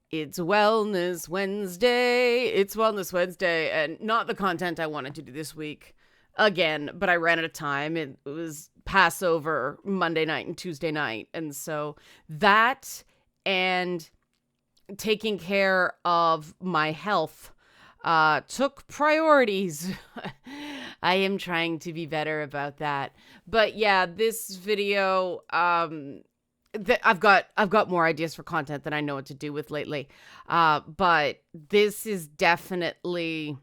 It's Wellness Wednesday. It's Wellness Wednesday, and not the content I wanted to do this week again, but I ran out of time. It was Passover Monday night and Tuesday night. And so that and taking care of my health took priorities. I am trying to be better about that. But yeah, this video, I've got more ideas for content than I know what to do with lately. But this is definitely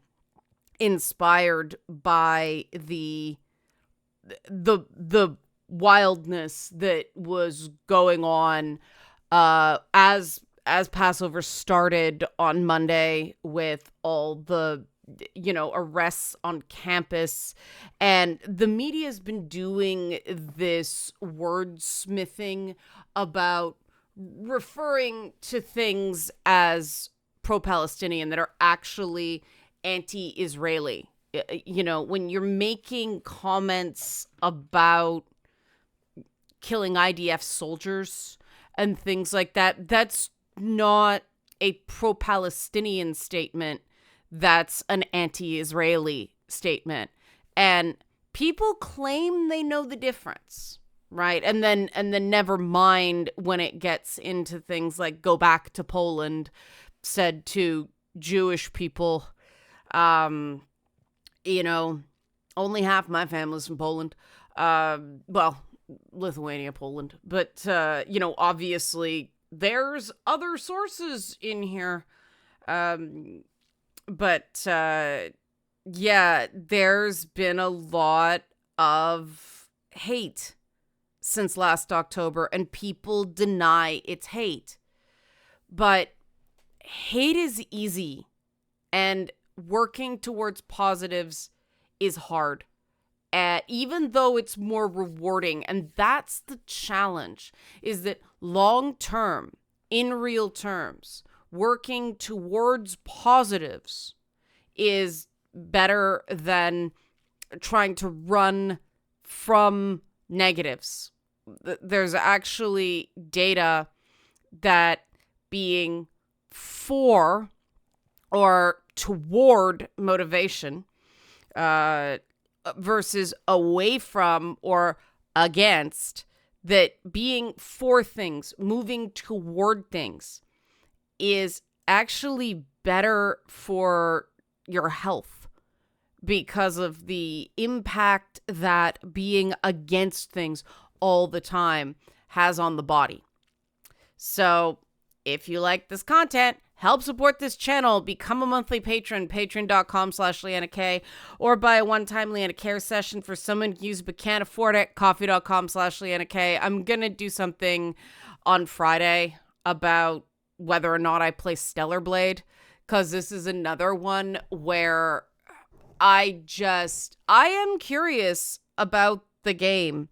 inspired by the wildness that was going on as Passover started on Monday with all the arrests on campus. And the media has been doing this wordsmithing about referring to things as pro-Palestinian that are actually anti-Israeli. When you're making comments about killing IDF soldiers and things like that, that's not a pro-Palestinian statement. That's an anti-Israeli statement. And people claim they know the difference, right? And then never mind when it gets into things like go back to Poland, said to Jewish people. Only half my family's from Poland. Well, Lithuania, Poland. But, obviously there's other sources in here. But yeah, there's been a lot of hate since last October, and people deny it's hate. But hate is easy, and working towards positives is hard. Even though it's more rewarding, and that's the challenge, is that long term, in real terms, working towards positives is better than trying to run from negatives. There's actually data that being for or toward motivation versus away from or against, that being for things, moving toward things, is actually better for your health because of the impact that being against things all the time has on the body. So if you like this content, help support this channel. Become a monthly patron, patreon.com/LeannaK, or buy a one-time Leanna Care session for someone who uses but can't afford it, coffee.com/LeannaK. I'm going to do something on Friday about whether or not I play Stellar Blade, because this is another one where I am curious about the game.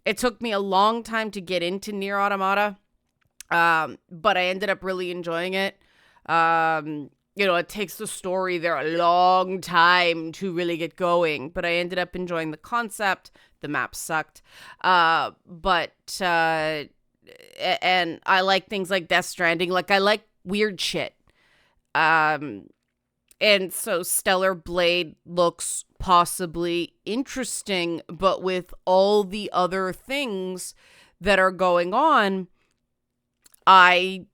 It took me a long time to get into Nier Automata, but I ended up really enjoying it. It takes the story there a long time to really get going, but I ended up enjoying the concept. The map sucked. And I like things like Death Stranding. Like, I like weird shit. And so Stellar Blade looks possibly interesting, but with all the other things that are going on, I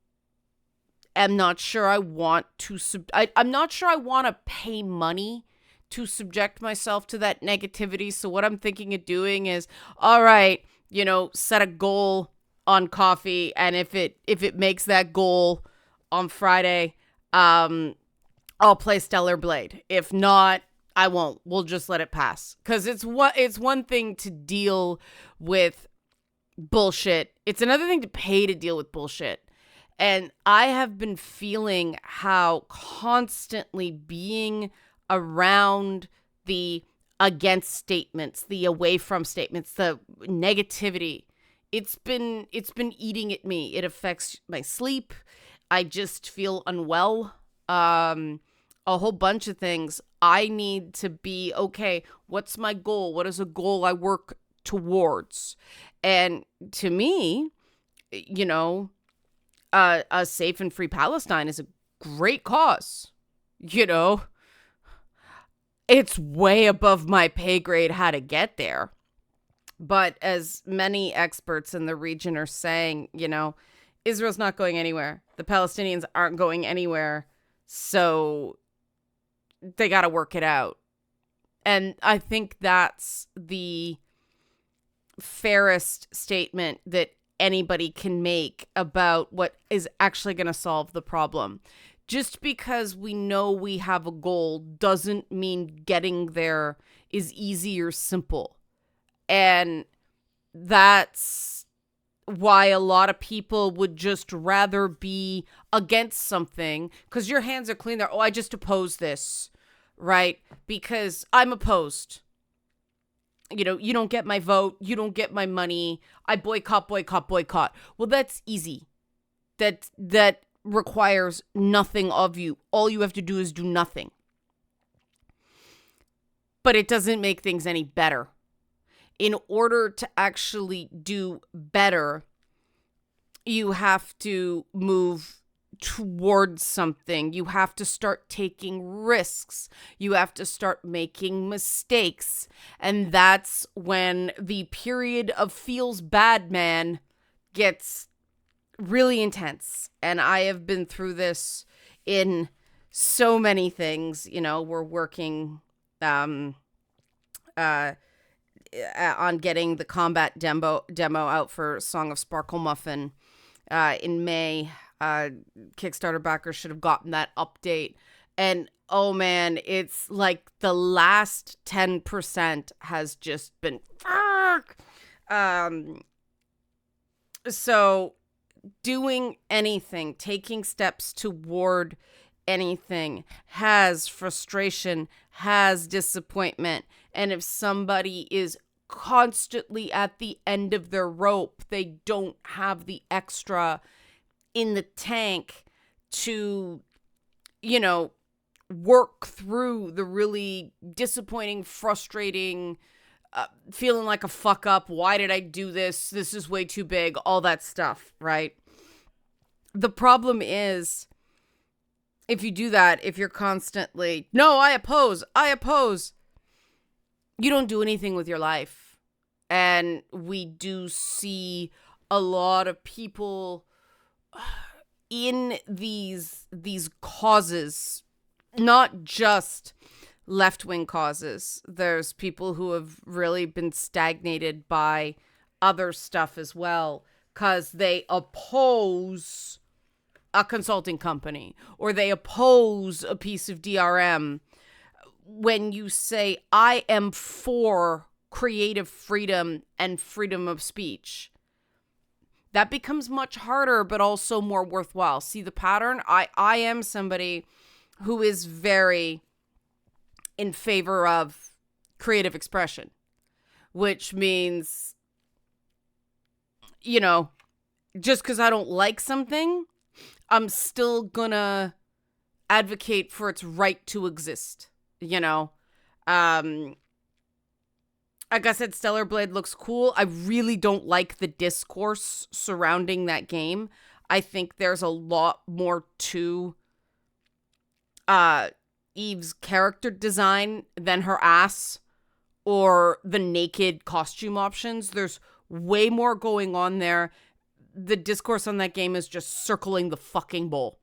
am not sure I want to I'm not sure I want to pay money to subject myself to that negativity. So what I'm thinking of doing is, all right, set a goal on coffee, and if it makes that goal on Friday, I'll play Stellar Blade. If not, I won't. We'll just let it pass. Because it's one thing to deal with bullshit. It's another thing to pay to deal with bullshit. And I have been feeling how constantly being around the against statements, the away from statements, the negativity, it's been eating at me. It affects my sleep. I just feel unwell. A whole bunch of things. I need to be, okay, what's my goal? What is a goal I work towards? And to me, a safe and free Palestine is a great cause. You know, it's way above my pay grade how to get there. But as many experts in the region are saying, you know, Israel's not going anywhere. The Palestinians aren't going anywhere. So they got to work it out. And I think that's the fairest statement that anybody can make about what is actually going to solve the problem. Just because we know we have a goal doesn't mean getting there is easy or simple. And that's why a lot of people would just rather be against something because your hands are clean there. Oh, I just oppose this, right? Because I'm opposed. You know, you don't get my vote. You don't get my money. I boycott. Well, that's easy. That requires nothing of you. All you have to do is do nothing. But it doesn't make things any better. In order to actually do better, you have to move towards something. You have to start taking risks. You have to start making mistakes. And that's when the period of feels bad man gets really intense. And I have been through this in so many things. You know, we're working on getting the combat demo out for Song of Sparkle Muffin in May. Kickstarter backers should have gotten that update. And oh man, it's like the last 10% has just been fuck. So doing anything, taking steps toward anything has frustration, has disappointment. And if somebody is constantly at the end of their rope, they don't have the extra in the tank to, you know, work through the really disappointing, frustrating, feeling like a fuck up. Why did I do this? This is way too big. All that stuff, right? The problem is, if you do that, if you're constantly, no, I oppose, you don't do anything with your life. And we do see a lot of people in these causes, not just left-wing causes. There's people who have really been stagnated by other stuff as well because they oppose a consulting company or they oppose a piece of DRM. When you say, I am for creative freedom and freedom of speech, that becomes much harder, but also more worthwhile. See the pattern? I am somebody who is very in favor of creative expression, which means, you know, just because I don't like something, I'm still gonna advocate for its right to exist, you know? Like I said, Stellar Blade looks cool. I really don't like the discourse surrounding that game. I think there's a lot more to Eve's character design than her ass or the naked costume options. There's way more going on there. The discourse on that game is just circling the fucking bowl.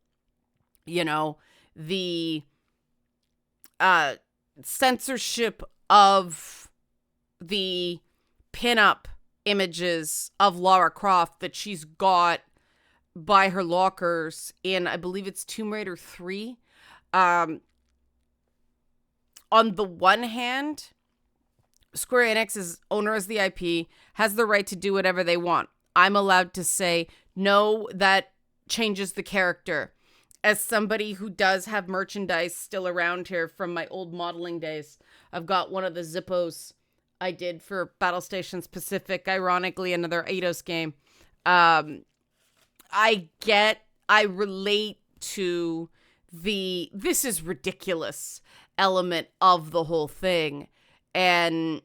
You know, the censorship of the pinup images of Lara Croft that she's got by her lockers in, I believe it's Tomb Raider 3. On the one hand, Square Enix is owner as the IP, has the right to do whatever they want. I'm allowed to say, no, that changes the character. As somebody who does have merchandise still around here from my old modeling days, I've got one of the Zippos I did for Battle Stations Pacific, ironically, another Eidos game. I relate to the this is ridiculous element of the whole thing. And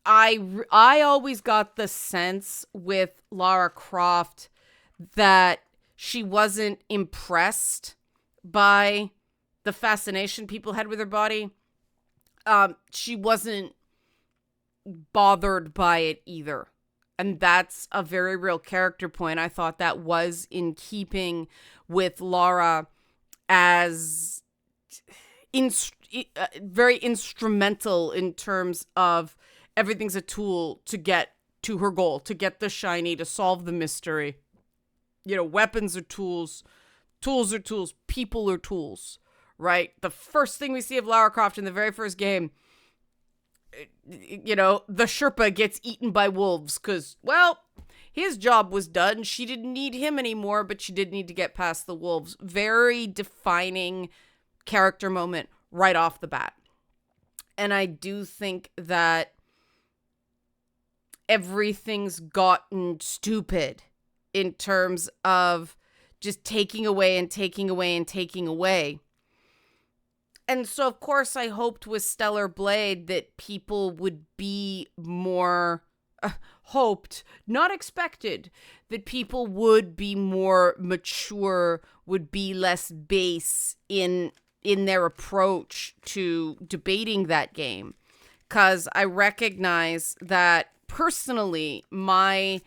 I always got the sense with Lara Croft that she wasn't impressed by the fascination people had with her body. She wasn't bothered by it either. And that's a very real character point. I thought that was in keeping with Lara as very instrumental in terms of everything's a tool to get to her goal, to get the shiny, to solve the mystery. You know, weapons are tools, tools are tools, people are tools, right? The first thing we see of Lara Croft in the very first game, you know, the Sherpa gets eaten by wolves because, well, his job was done. She didn't need him anymore, but she did need to get past the wolves. Very defining character moment right off the bat. And I do think that everything's gotten stupid in terms of just taking away and taking away and taking away. And so, of course, I hoped with Stellar Blade that people would be more hoped, not expected, that people would be more mature, would be less base in their approach to debating that game. Because I recognize that personally, my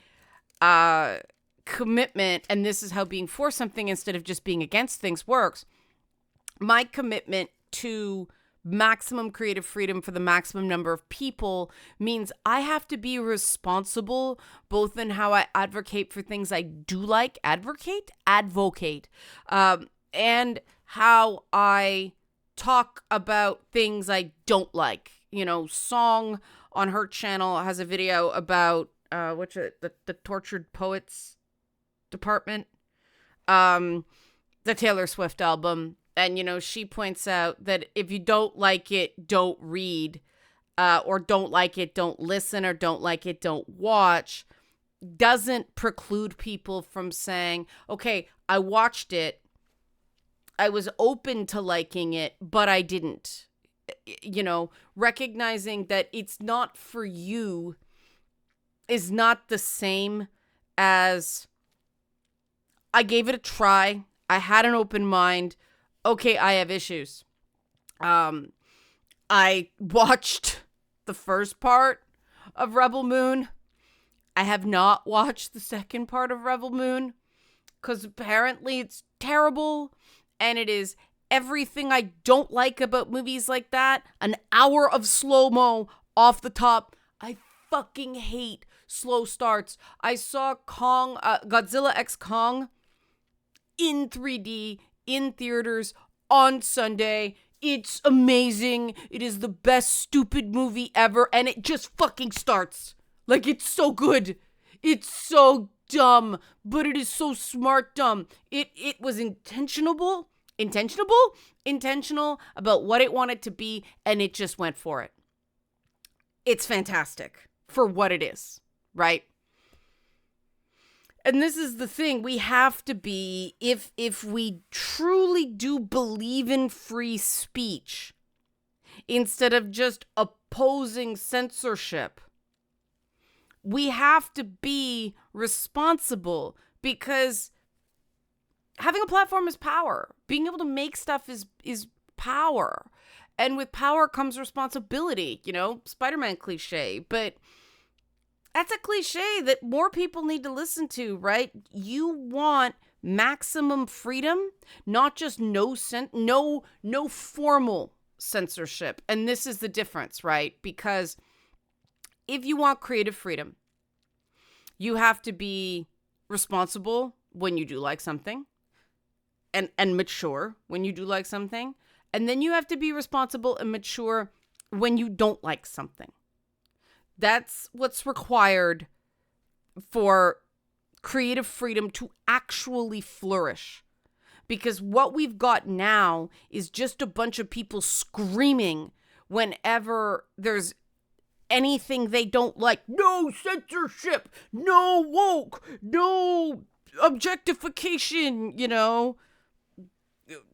commitment, and this is how being for something instead of just being against things works, my commitment to maximum creative freedom for the maximum number of people means I have to be responsible both in how I advocate for things I do like, advocate, and how I talk about things I don't like. You know, Song on her channel has a video about the Tortured Poets Department, the Taylor Swift album. And, you know, she points out that if you don't like it, don't read, or don't like it, don't listen, or don't like it, don't watch, doesn't preclude people from saying, okay, I watched it, I was open to liking it, but I didn't. You know, recognizing that it's not for you is not the same as I gave it a try, I had an open mind, okay, I have issues. I watched the first part of Rebel Moon. I have not watched the second part of Rebel Moon because apparently it's terrible and it is everything I don't like about movies like that. An hour of slow-mo off the top. I fucking hate slow starts. I saw Godzilla X Kong in 3D in theaters on Sunday. It's amazing. It is the best stupid movie ever, and it just fucking starts. Like, it's so good. It's so dumb, but it is so smart dumb. It was intentional about what it wanted to be, and it just went for it. It's fantastic for what it is, right? And this is the thing, we have to be, if we truly do believe in free speech, instead of just opposing censorship, we have to be responsible, because having a platform is power. Being able to make stuff is power. And with power comes responsibility, you know, Spider-Man cliche, but that's a cliche that more people need to listen to, right? You want maximum freedom, not just no formal censorship. And this is the difference, right? Because if you want creative freedom, you have to be responsible when you do like something and mature when you do like something. And then you have to be responsible and mature when you don't like something. That's what's required for creative freedom to actually flourish. Because what we've got now is just a bunch of people screaming whenever there's anything they don't like. No censorship, no woke, no objectification, you know.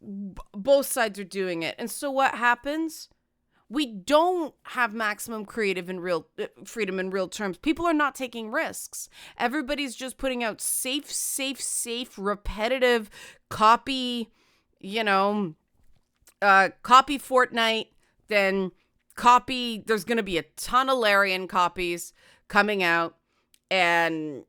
Both sides are doing it. And so what happens? We don't have maximum creative and real freedom in real terms. People are not taking risks. Everybody's just putting out safe, repetitive copy, copy Fortnite, then copy, there's going to be a ton of Larian copies coming out, and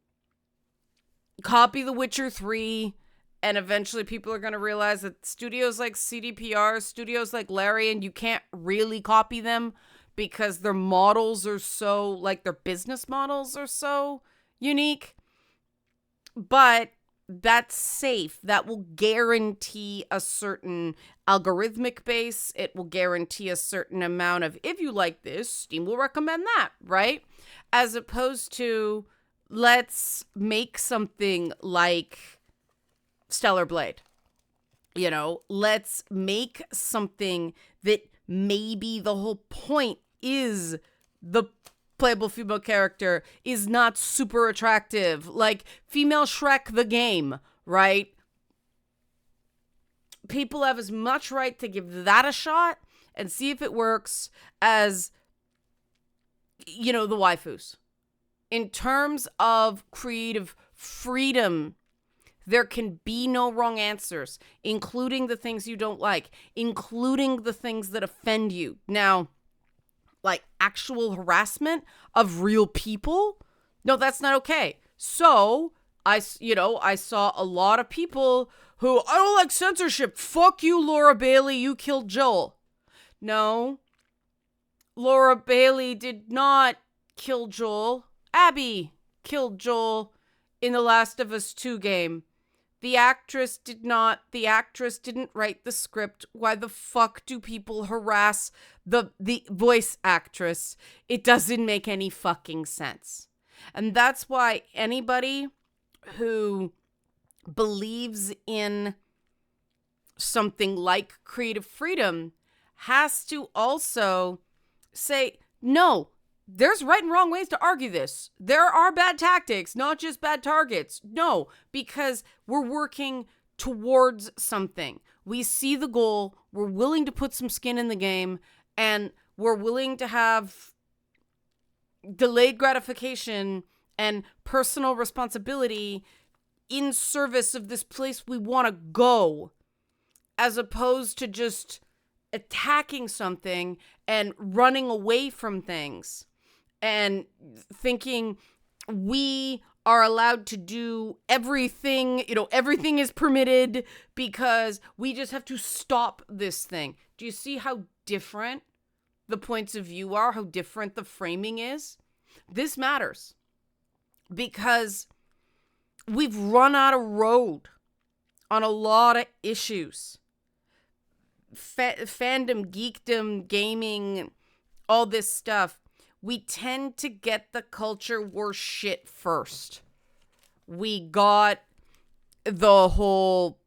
copy The Witcher 3, and eventually people are going to realize that studios like CDPR, studios like Larian, you can't really copy them because their models are so, like, their business models are so unique. But that's safe. That will guarantee a certain algorithmic base. It will guarantee a certain amount of, if you like this, Steam will recommend that, right? As opposed to, let's make something like Stellar Blade. Let's make something that maybe the whole point is the playable female character is not super attractive, like female Shrek the game, right? People have as much right to give that a shot and see if it works as, the waifus. In terms of creative freedom, there can be no wrong answers, including the things you don't like, including the things that offend you. Now, like actual harassment of real people, no, that's not okay. So I saw a lot of people who, I don't like censorship. Fuck you, Laura Bailey. You killed Joel. No, Laura Bailey did not kill Joel. Abby killed Joel in the Last of Us 2 game. The actress didn't write the script. Why the fuck do people harass the voice actress? It doesn't make any fucking sense. And that's why anybody who believes in something like creative freedom has to also say, no, there's right and wrong ways to argue this. There are bad tactics, not just bad targets. No, because we're working towards something. We see the goal. We're willing to put some skin in the game, and we're willing to have delayed gratification and personal responsibility in service of this place we want to go, as opposed to just attacking something and running away from things and thinking we are allowed to do everything, everything is permitted because we just have to stop this thing. Do you see how different the points of view are, how different the framing is? This matters because we've run out of road on a lot of issues. Fandom, geekdom, gaming, all this stuff. We tend to get the culture war shit first. We got the whole,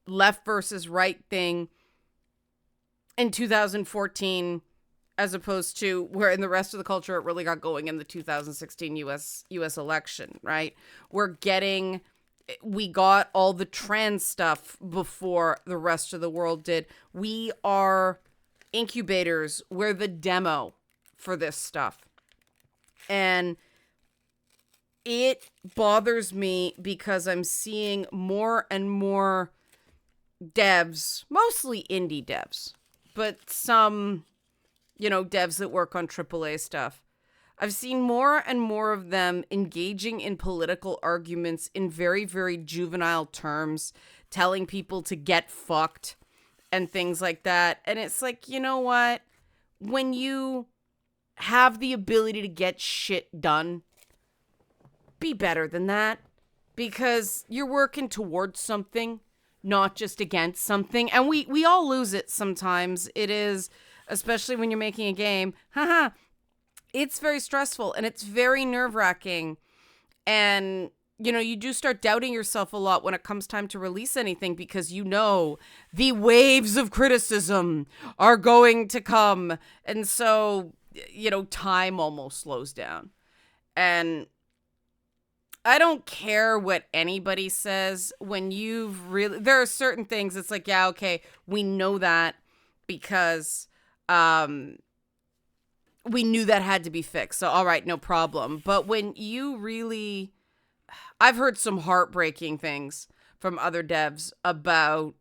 left versus right thing in 2014, as opposed to where in the rest of the culture it really got going in the 2016 US election, right? We got all the trans stuff before the rest of the world did. We are incubators. We're the demo for this stuff. And it bothers me because I'm seeing more and more devs, mostly indie devs, but some, devs that work on AAA stuff. I've seen more and more of them engaging in political arguments in very, very juvenile terms, telling people to get fucked and things like that. And it's like, you know what? When you have the ability to get shit done, be better than that, because you're working towards something, not just against something. And we all lose it sometimes. It is, especially when you're making a game, it's very stressful and it's very nerve-wracking. And, you do start doubting yourself a lot when it comes time to release anything, because the waves of criticism are going to come. And so, time almost slows down. And I don't care what anybody says when there are certain things it's like, yeah, okay, we know that because um, we knew that had to be fixed. So, all right, no problem. But when you really, I've heard some heartbreaking things from other devs about,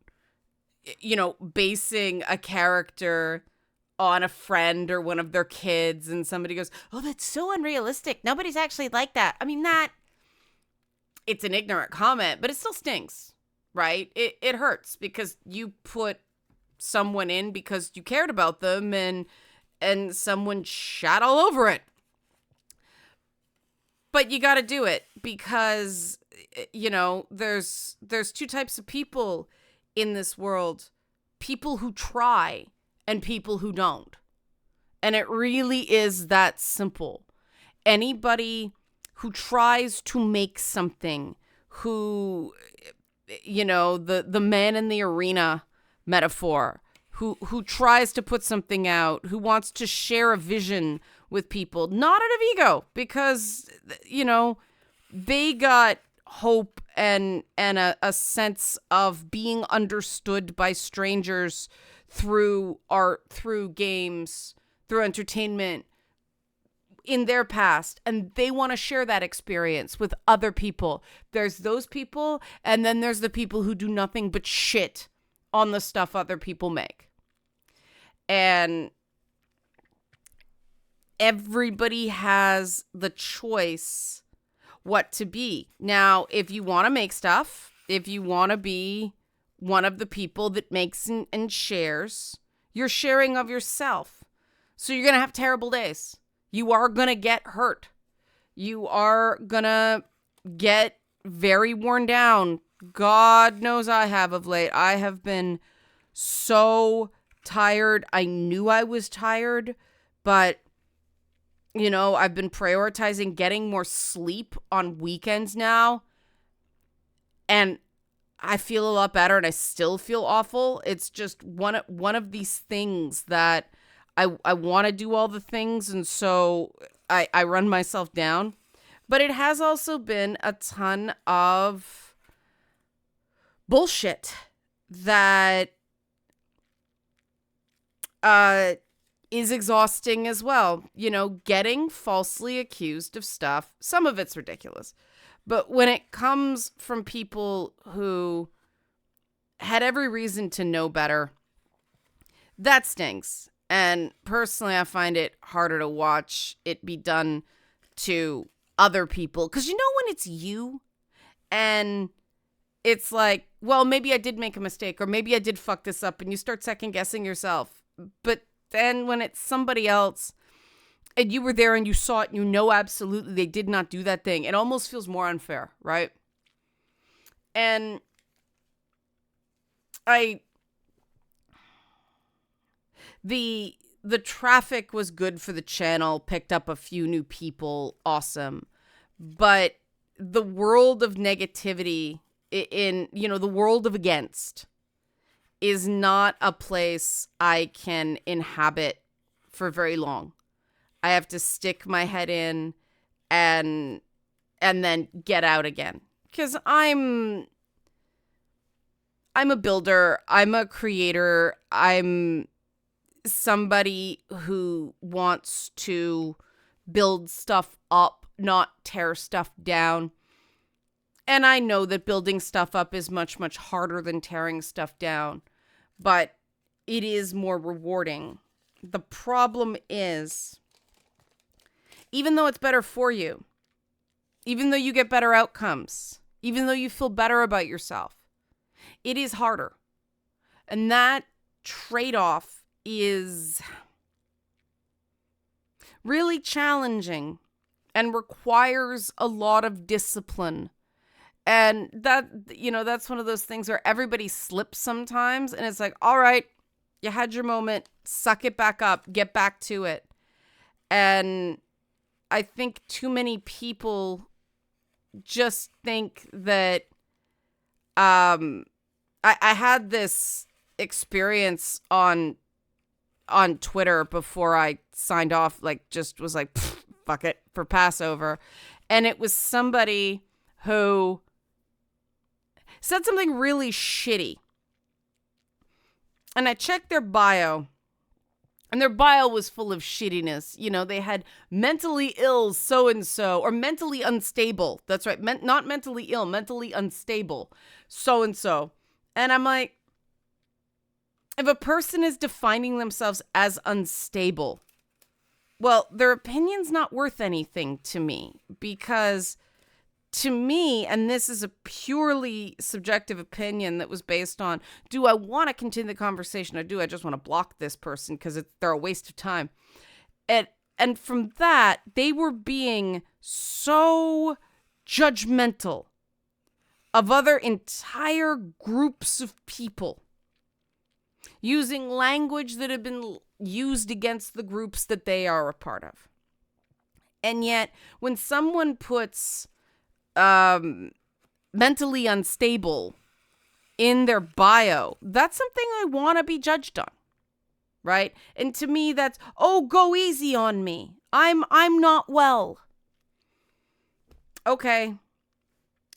basing a character on a friend or one of their kids, and somebody goes, "Oh, that's so unrealistic. Nobody's actually like that." I mean, it's an ignorant comment, but it still stings, right? It hurts because you put someone in because you cared about them, and someone shat all over it. But you got to do it because there's two types of people in this world: people who try and people who don't. And it really is that simple. Anybody who tries to make something, who, the man in the arena metaphor, who tries to put something out, who wants to share a vision with people, not out of ego, because, they got hope and a sense of being understood by strangers through art, through games, through entertainment in their past, and they want to share that experience with other people. There's those people, and then there's the people who do nothing but shit on the stuff other people make. And everybody has the choice what to be. Now, if you want to make stuff, if you want to be one of the people that makes and shares, you're sharing of yourself. So you're going to have terrible days. You are going to get hurt. You are going to get very worn down. God knows I have of late. I have been so tired. I knew I was tired, but I've been prioritizing getting more sleep on weekends now. And I feel a lot better, and I still feel awful. It's just one of these things that I want to do all the things, and so I run myself down. But it has also been a ton of bullshit that is exhausting as well. Getting falsely accused of stuff, some of it's ridiculous. But when it comes from people who had every reason to know better, that stings. And personally, I find it harder to watch it be done to other people. Because when it's you and it's like, well, maybe I did make a mistake, or maybe I did fuck this up, and you start second guessing yourself. But then when it's somebody else, and you were there and you saw it, and absolutely they did not do that thing, it almost feels more unfair, right? And the traffic was good for the channel, picked up a few new people, awesome. But the world of negativity in the world of against is not a place I can inhabit for very long. I have to stick my head in and then get out again. Because I'm a builder. I'm a creator. I'm somebody who wants to build stuff up, not tear stuff down. And I know that building stuff up is much, much harder than tearing stuff down. But it is more rewarding. The problem is, even though it's better for you, even though you get better outcomes, even though you feel better about yourself, it is harder. And that trade-off is really challenging and requires a lot of discipline. And that's one of those things where everybody slips sometimes, and it's like, all right, you had your moment, suck it back up, get back to it. And I think too many people just think that I had this experience on Twitter before I signed off, just was like, fuck it, for Passover. And it was somebody who said something really shitty. And I checked their bio, And their bio was full of shittiness. You know, they had mentally ill so-and-so, or mentally unstable. That's right. Not mentally ill, mentally unstable so-and-so. And I'm like, if a person is defining themselves as unstable, well, their opinion's not worth anything to me, because to me, and this is a purely subjective opinion that was based on, do I want to continue the conversation, or do I just want to block this person because they're a waste of time? And from that, they were being so judgmental of other entire groups of people, using language that had been used against the groups that they are a part of. And yet, when someone puts mentally unstable in their bio, that's something I want to be judged on, right? And to me, that's, oh, go easy on me. I'm not well. Okay.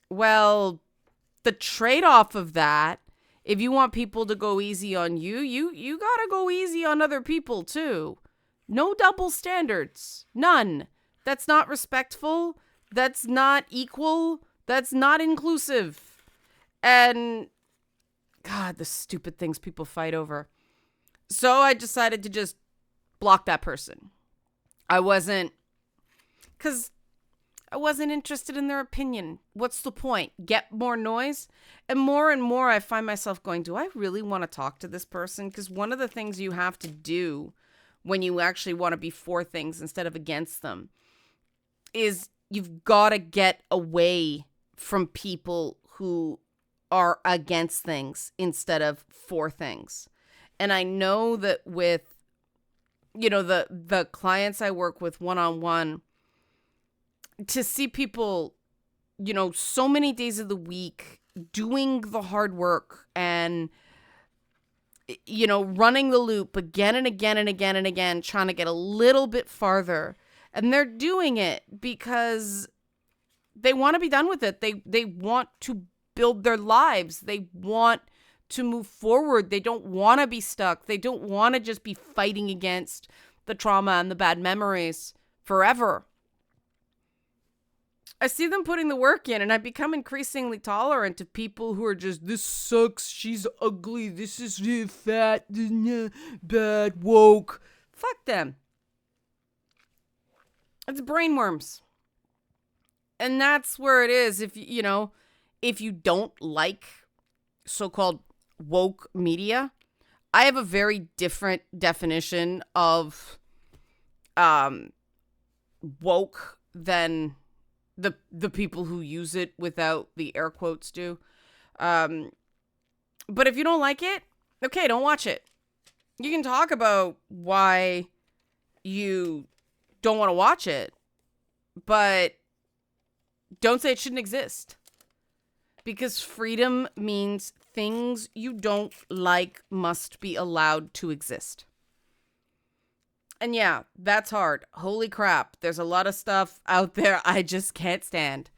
Well, the trade-off of that, if you want people to go easy on you, you gotta go easy on other people too. No double standards. None. That's not respectful. That's not equal. That's not inclusive. And God, the stupid things people fight over. So I decided to just block that person. Because I wasn't interested in their opinion. What's the point? Get more noise? And more I find myself going, do I really want to talk to this person? Because one of the things you have to do when you actually want to be for things instead of against them is you've got to get away from people who are against things instead of for things. And I know that with, you know, the clients I work with one-on-one, to see people, you know, so many days of the week doing the hard work and, you know, running the loop again and again and again and again, trying to get a little bit farther. And they're doing it because they want to be done with it. They want to build their lives. They want to move forward. They don't want to be stuck. They don't want to just be fighting against the trauma and the bad memories forever. I see them putting the work in, and I become increasingly tolerant of people who are just, this sucks, she's ugly, this is fat, bad, woke. Fuck them. It's brainworms. And that's where it is. If you don't like so-called woke media, I have a very different definition of woke than the people who use it without the air quotes do. But if you don't like it, okay, don't watch it. You can talk about why you don't want to watch it, but don't say it shouldn't exist. Because freedom means things you don't like must be allowed to exist. And yeah, that's hard. Holy crap. There's a lot of stuff out there I just can't stand.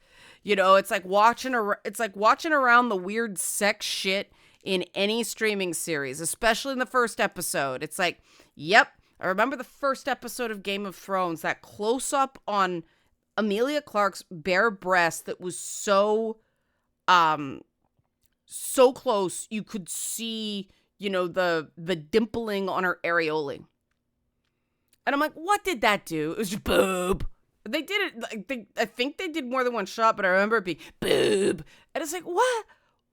You know, it's like watching around the weird sex shit in any streaming series, especially in the first episode. It's like, yep, I remember the first episode of Game of Thrones, that close up on Emilia Clarke's bare breast that was so close you could see, you know, the dimpling on her areola. And I'm like, what did that do? It was just boob. They did it, I think they did more than one shot, but I remember it being boob. And it's like, what?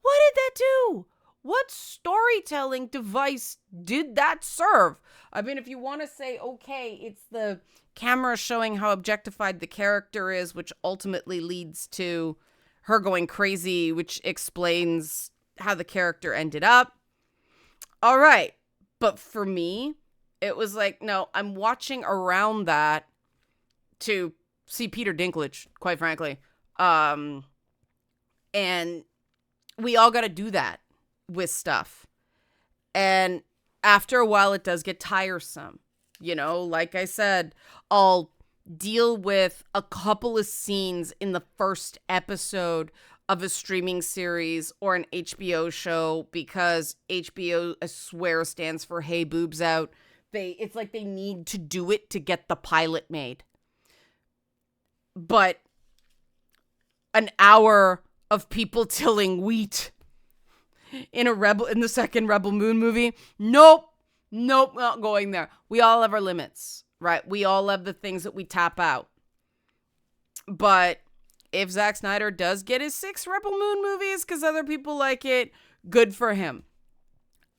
What did that do? What storytelling device did that serve? I mean, if you want to say, okay, it's the camera showing how objectified the character is, which ultimately leads to her going crazy, which explains how the character ended up. All right. But for me, it was like, no, I'm watching around that to see Peter Dinklage, quite frankly. And we all got to do that with stuff. And after a while, it does get tiresome. You know, like I said, I'll deal with a couple of scenes in the first episode of a streaming series or an HBO show because HBO, I swear, stands for Hey Boobs Out. It's like they need to do it to get the pilot made. But an hour of people tilling wheat in the second Rebel Moon movie, nope, not going there. We all have our limits, right? We all have the things that we tap out. But if Zack Snyder does get his 6 Rebel Moon movies because other people like it, good for him.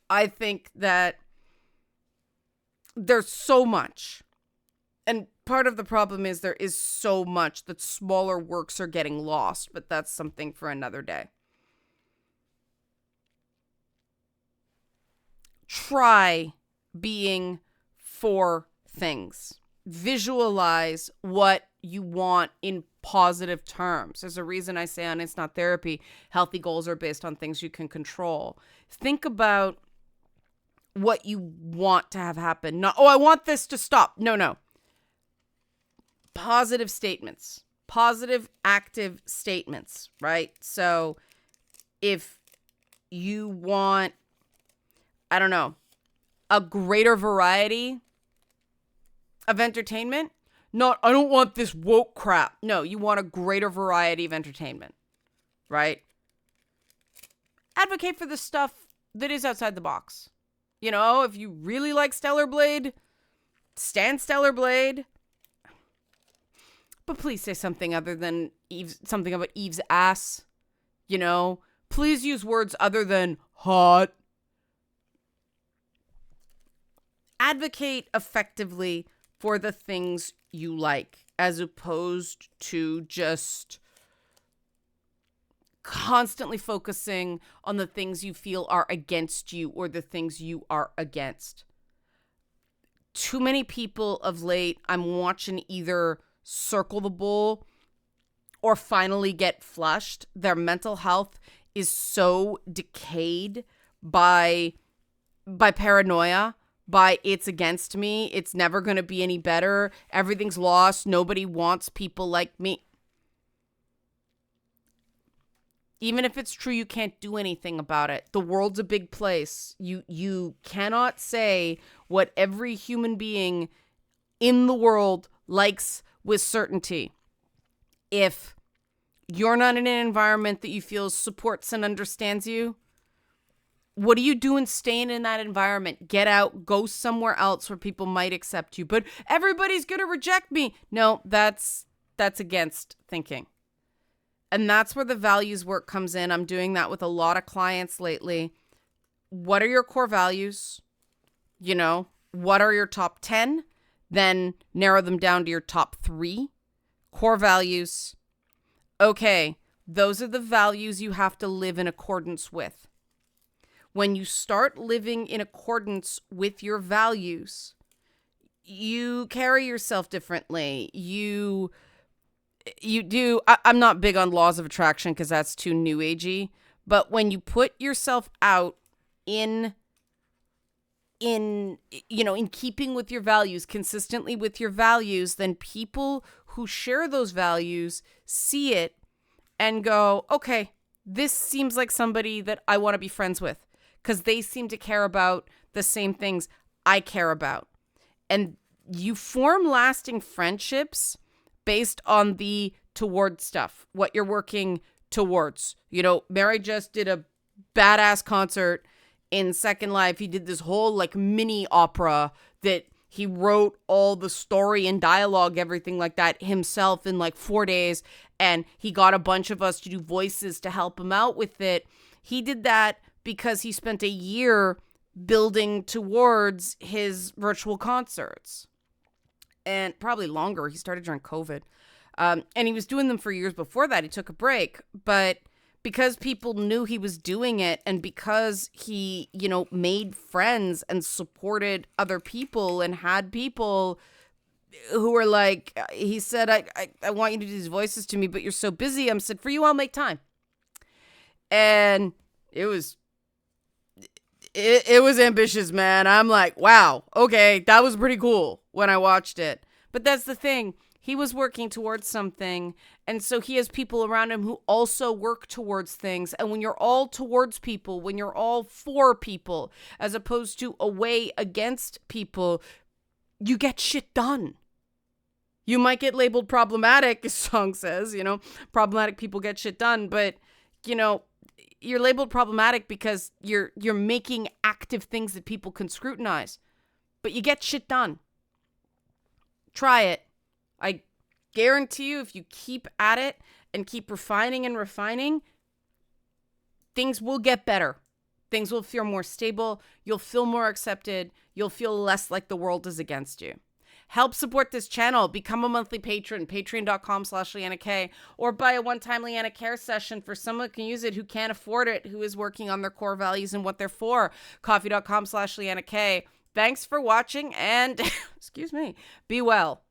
I think that there's so much. And part of the problem is there is so much that smaller works are getting lost, but that's something for another day. Try being 4 things. Visualize what you want in positive terms. There's a reason I say on It's Not Therapy, healthy goals are based on things you can control. Think about what you want to have happen. Not, I want this to stop. No. Positive statements. Positive, active statements, right? So if you want, I don't know, a greater variety of entertainment, I don't want this woke crap. No, you want a greater variety of entertainment, right? Advocate for the stuff that is outside the box. You know, if you really like Stellar Blade, stand Stellar Blade. But please say something other than something about Eve's ass. You know, please use words other than hot. Advocate effectively for the things you like, as opposed to just constantly focusing on the things you feel are against you or the things you are against. Too many people of late, I'm watching either circle the bull or finally get flushed. Their mental health is so decayed by paranoia, by it's against me, it's never going to be any better, everything's lost, nobody wants people like me. Even if it's true, you can't do anything about it. The world's a big place. You cannot say what every human being in the world likes with certainty. If you're not in an environment that you feel supports and understands you, what are you doing staying in that environment? Get out, go somewhere else where people might accept you. But everybody's going to reject me. No, that's against thinking. And that's where the values work comes in. I'm doing that with a lot of clients lately. What are your core values? You know, what are your top 10? Then narrow them down to your top 3 core values. Okay, those are the values you have to live in accordance with. When you start living in accordance with your values, you carry yourself differently. You do. I'm not big on laws of attraction because that's too new agey. But when you put yourself out in keeping with your values, consistently with your values, then people who share those values see it and go, okay, this seems like somebody that I want to be friends with because they seem to care about the same things I care about. And you form lasting friendships based on the toward stuff, what you're working towards. You know, Mary just did a badass concert in Second Life. He did this whole like mini opera that he wrote all the story and dialogue, everything like that himself in like 4 days. And he got a bunch of us to do voices to help him out with it. He did that because he spent a year building towards his virtual concerts. And probably longer. He started during COVID. And he was doing them for years before that. He took a break. But because people knew he was doing it and because he, made friends and supported other people and had people who were like, he said, I want you to do these voices to me, but you're so busy. I said, for you, I'll make time. And it was ambitious, man. I'm like, wow, okay, that was pretty cool when I watched it. But that's the thing. He was working towards something, And so he has people around him who also work towards things. And when you're all towards people, when you're all for people, as opposed to away against people, you get shit done. You might get labeled problematic, as Song says, problematic people get shit done. But, you're labeled problematic because you're making active things that people can scrutinize. But you get shit done. Try it. I guarantee you, if you keep at it and keep refining and refining, things will get better. Things will feel more stable. You'll feel more accepted. You'll feel less like the world is against you. Help support this channel. Become a monthly patron, patreon.com/Leanna K, or buy a one-time Leanna Care session for someone who can use it, who can't afford it, who is working on their core values and what they're for. Coffee.com/Leanna K. Thanks for watching and, excuse me, be well.